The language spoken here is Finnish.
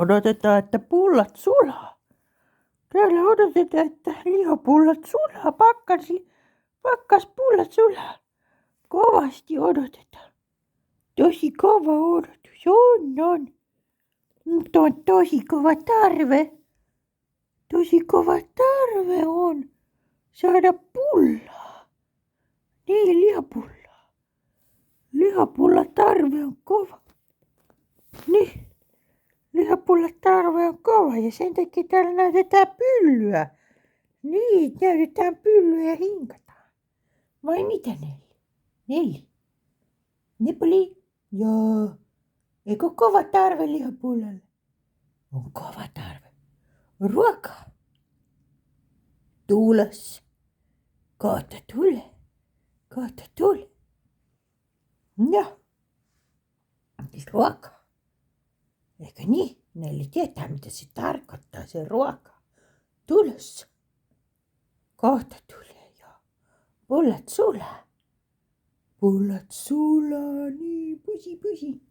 Odotetaan, että pullat sulaa. Täällä odotetaan, että lihapullat sulaa. Pakkaspullat sulaa. Kovasti odotetaan. Tosi kova odotus. On. Mutta on tosi kova tarve. Tosi kova tarve on saada pullaa. Niin, lihapullaa. Lihapullan tarve on kova. Niin. Lihapullan tarve on kova ja sen takia täällä näytetään pyllyä. Niin, näytetään pyllyä ja hinkataan. Vai mitä Neili? Nepali? Joo. Eikö ole kova tarve lihapullalle? On kova tarve. Ruokaa. Tuulos. Kohta tule. Joo. Ruokaa. Eikö niin? Neili tietää, mitä se tarkoittaa, se ruoka. Tulossa. Kohta tulee jo. Pullat sulaa, niin pusi.